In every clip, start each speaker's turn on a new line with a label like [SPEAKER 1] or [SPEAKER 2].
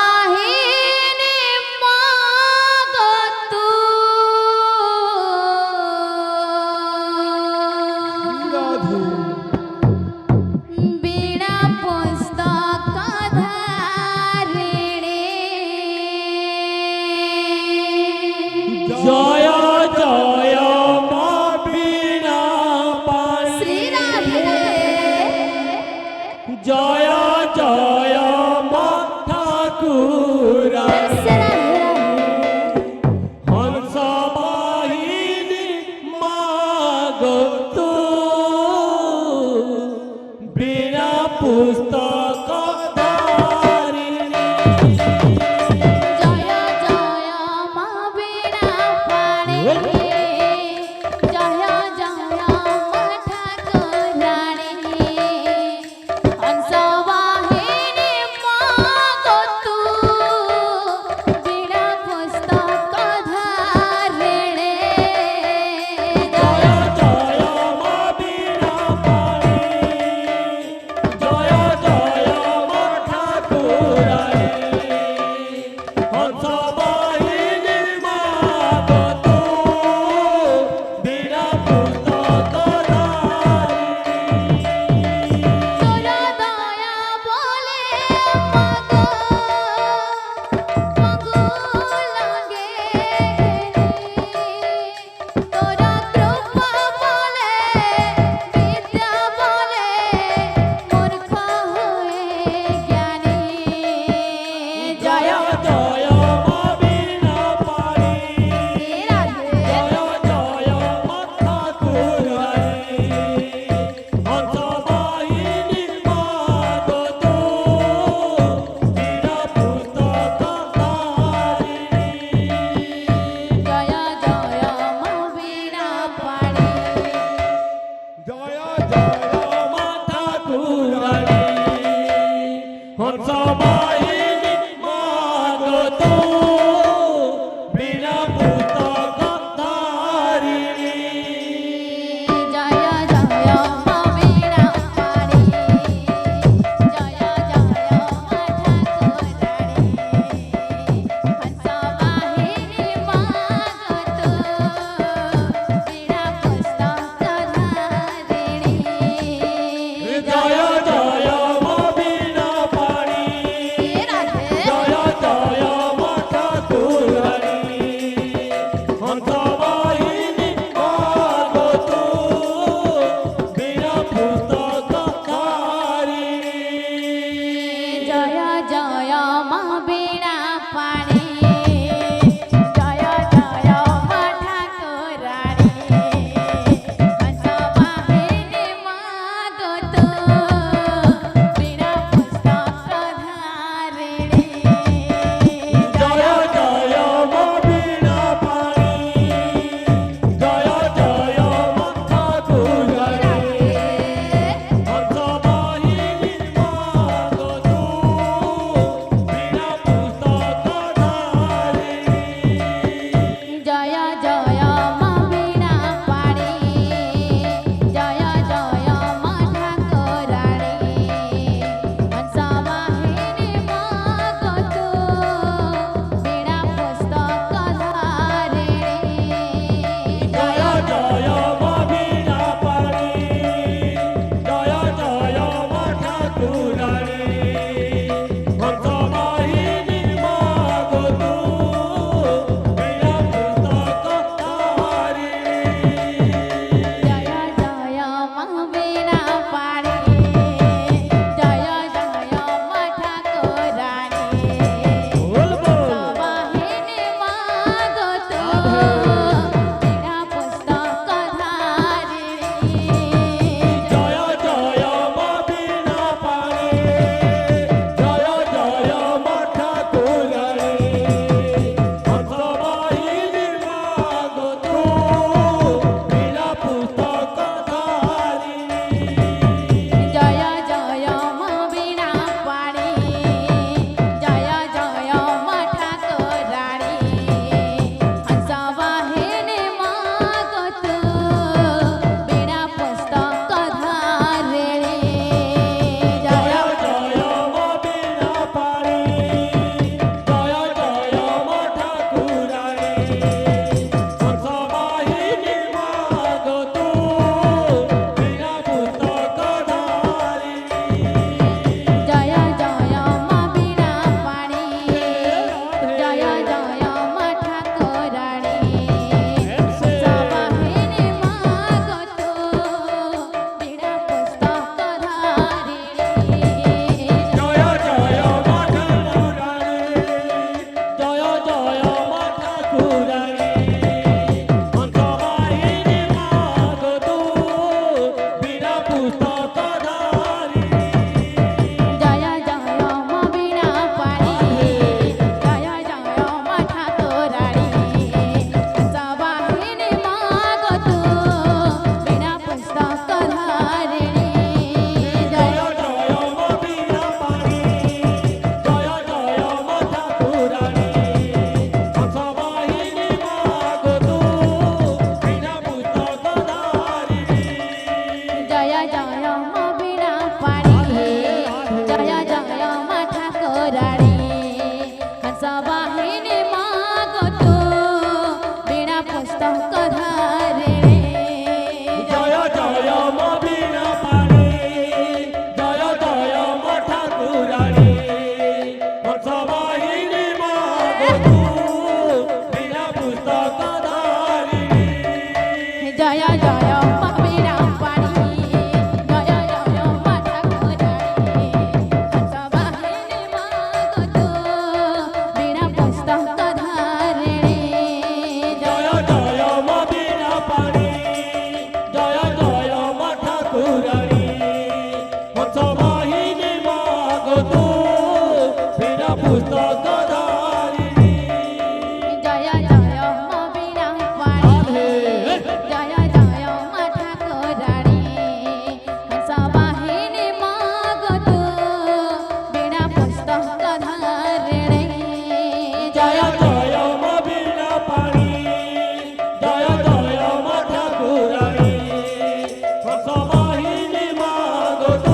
[SPEAKER 1] হংসবাহিনী মাগতু বীণা পুস্তক ধারিণী
[SPEAKER 2] জয় জয় মা বীণা পাণি
[SPEAKER 1] শ্রী রাধে
[SPEAKER 2] জয় জয় মা ঠাকুরানী হংস বাহিনী মাগো তু বীণা পুস্তক ধারিণী
[SPEAKER 1] জয় জয় মা বীণা পাণি জয় জয় মা ঠাকুরানী হংসবাহিনী মাগতু বীণা পুস্তক ধারিণী
[SPEAKER 2] জয় জয় মা বীণা পাণি জয় জয় মা ঠাকুরানী হংস বাহিনী মাগো তু বীণা পুস্তক ধারিণী
[SPEAKER 1] তোরা দয়া বলে মাগো লাগে তোরা কৃপা বলে বিদ্যা বলে মূর্খ হয়ে জ্ঞানী
[SPEAKER 2] জয় জয় মা বীণা পাণি জয় জয় মা ঠাকুরানী হংস বাহিনী মাগো তু বীণা পুস্তক ধারিণী
[SPEAKER 1] জয় জয় মা বীণা পাণি
[SPEAKER 2] জয় জয় মা ঠাকুরানী হংস বাহিনী মাগো তু বীণা পুস্তক ধারিণী
[SPEAKER 1] জয় জয় মা বীণা পাণি জয় জয় মা ঠাকুরানী হংসবাহিনী মাগতু বীণা পুস্তক ধারিণী
[SPEAKER 2] জয় জয় মা বীণা পাণি
[SPEAKER 1] রাধে
[SPEAKER 2] জয় জয় মা ঠাকুরানী হংস বাহিনী মাগো তু বীণা পুস্তক ধারিণী
[SPEAKER 1] জয় জয় মা বীণা পাণি জয় জয় মা ঠাকুরানী হংসবাহিনী মাগতু বীণা পুস্তক ধারিণী
[SPEAKER 2] জয় জয় মা বীণা পাণি জয় জয় মা ঠাকুরানী হংস বাহিনী মাগো তু বীণা পুস্তক ধারিণী
[SPEAKER 1] জয় জয় মা বীণা পাণি জয় জয় মা ঠাকুরানী হংসবাহিনী মাগতু বীণা পুস্তক ধারিণী
[SPEAKER 2] জয় জয় মা বীণা পাণি জয় জয় মা ঠাকুরানী হংস বাহিনী মাগো তু বীণা পুস্তক ধারিণী
[SPEAKER 1] জয় জয় মা বীণা পাণি জয় জয় মা ঠাকুরানী
[SPEAKER 2] বল বল
[SPEAKER 1] হংসবাহিনী মাগতু বীণা পুস্তক ধারিণী
[SPEAKER 2] জয় জয় মা বীণা পাণি জয় জয় মা ঠাকুরানী হংস বাহিনী মাগো তু বীণা পুস্তক ধারিণী
[SPEAKER 1] জয় মা বীণা পাড়ি জয় জয় মা ঠাকুরানী হংস বাহিনী মা গো তু বীণা পুস্তক ধারে
[SPEAKER 2] জয় জয় মা বীণা পাণি জয় জয় মা ঠাকুরানী হংস বাহিনী মা গো তু বীণা পুস্তক ধারিণী
[SPEAKER 1] জয় জয় মা বীণা পাড়ি জয় জয় মা ঠাকুরানী হংস বাহিনী মা গো তু বীণা পুস্তক ধারে
[SPEAKER 2] জয় জয় মা বীণা পাণি জয় জয় মা ঠাকুরানী হংস বাহিনী মা গো তু বীণা পুস্তক ধারিণী
[SPEAKER 1] জয় জয় মা বীণা পাড়ি জয় জয় মা ঠাকুরানী হংস বাহিনী মা গো তু বীণা পুস্তক ধারে
[SPEAKER 2] জয় জয় মা বীণা পাণি জয় জয় মা ঠাকুরানী হংস বাহিনী মা গো তু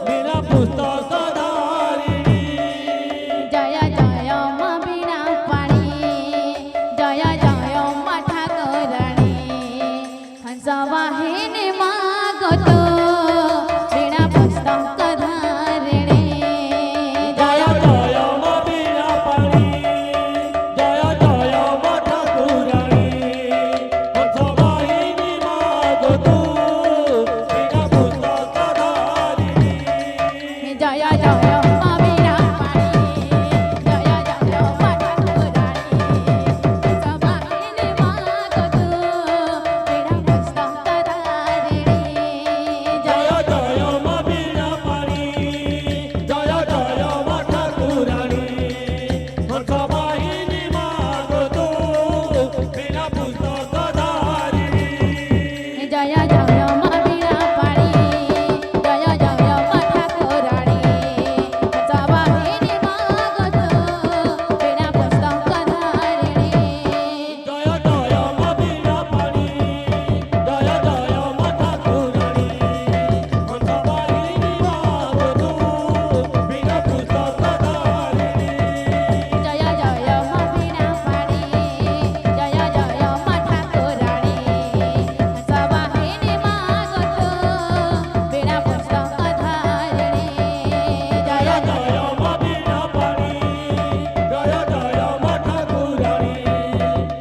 [SPEAKER 2] বীণা পুস্তক ধারিণী
[SPEAKER 1] জয় জয় মা বীণা পাড়ি জয় জয় মা ঠাকুরানী হংস বাহিনী মা গো তু বীণা পুস্তক ধারে
[SPEAKER 2] জয় জয় মা বীণা পাণি জয় জয় মা ঠাকুরানী হংস বাহিনী মা গো তু বীণা পুস্তক ধারিণী
[SPEAKER 1] জয় জয় মা বীণা পাড়ি জয় জয় মা ঠাকুরানী হংস বাহিনী মা গো তু বীণা পুস্তক ধারে
[SPEAKER 2] জয় জয় মা বীণা পাণি জয় জয় মা ঠাকুরানী হংস বাহিনী মা গো তু বীণা পুস্তক ধারিণী
[SPEAKER 1] জয় জয় মা বীণা পাড়ি জয় জয় মা ঠাকুরানী হংস বাহিনী মা গো তু বীণা পুস্তক ধারিণী
[SPEAKER 2] জয় জয় মা বীণা পাণি জয় জয় মা ঠাকুরানী হংস বাহিনী মা গো তু বীণা পুস্তক ধারিণী
[SPEAKER 1] জয় জয় মা বীণা পাড়ি জয় জয় মা ঠাকুরানী হংস বাহিনী মা গো তু বীণা পুস্তক ধারিণী জয়
[SPEAKER 2] জয় জয় মা বীণা পাণি জয় জয় মা ঠাকুরানী হংস বাহিনী মা গো তু বীণা পুস্তক ধারিণী
[SPEAKER 1] জয় জয় মা বীণা পাড়ি জয় জয় মা ঠাকুরানী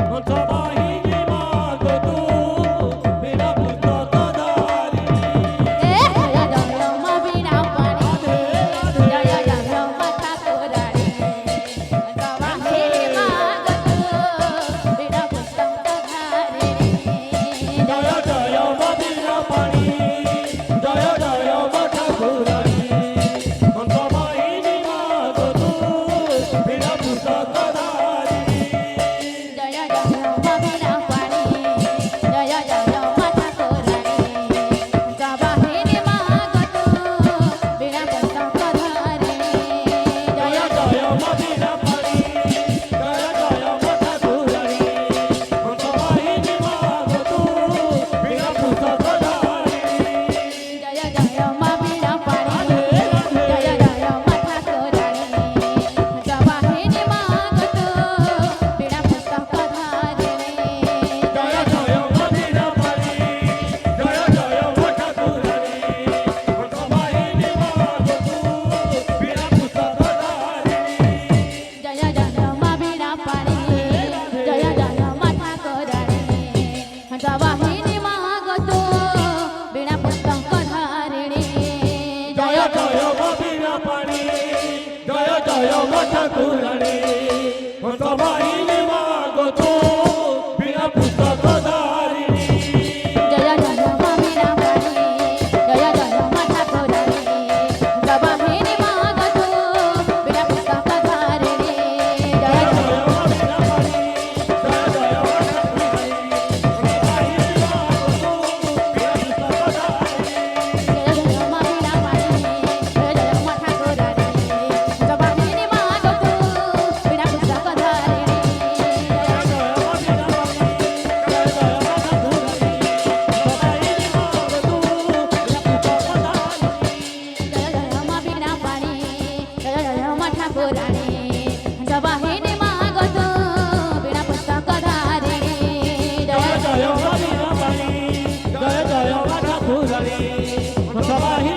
[SPEAKER 1] হংস বাহিনী মা গো তু বীণা পুস্তক ধারিণী
[SPEAKER 2] জয় জয় মা বীণা পাণি জয় জয় মা ঠাকুরানী হংস বাহিনী মা গো তু বীণা পুস্তক ধারিণী
[SPEAKER 1] জয় জয় মা বীণা পাড়ি জয় জয় মা ঠাকুরানী হংস বাহিনী মা গো তু বীণা পুস্তক ধারিণী
[SPEAKER 2] জয় জয় মা বীণা পাণি জয় জয় মা ঠাকুরানী হংস বাহিনী মা গো তু বীণা পুস্তক ধারিণী
[SPEAKER 1] জয় জয় মা বীণা পাড়ি জয় জয় মা ঠাকুরানী হংস বাহিনী মা গো তু বীণা পুস্তক ধারিণী
[SPEAKER 2] জয় জয় মা বীণা পাণি জয় জয় মা ঠাকুরানী হংস বাহিনী মা গো তু বীণা পুস্তক ধারিণী
[SPEAKER 1] জয় জয় মা বীণা পাড়ি জয় জয় মা ঠাকুরানী হংস বাহিনী মা গো তু বীণা পুস্তক ধারিণী
[SPEAKER 2] জয় জয় মা বীণা পাণি জয় জয় মা ঠাকুরানী হংস বাহিনী মা গো তু বীণা পুস্তক ধারিণী
[SPEAKER 1] জয় জয় মা বীণা পাড়ি জয় জয় মা ঠাকুরানী হংস বাহিনী মা গো তু বীণা পুস্তক ধারিণী জয় জয়
[SPEAKER 2] জয় মা বীণা পাণি জয় জয় মা ঠাকুরানী হংস বাহিনী মা গো তু বীণা পুস্তক ধারিণী
[SPEAKER 1] জয় জয় মা বীণা পাড়ি জয় জয় মা ঠাকুরানী হংস বাহিনী মা গো তু বীণা
[SPEAKER 2] সবাই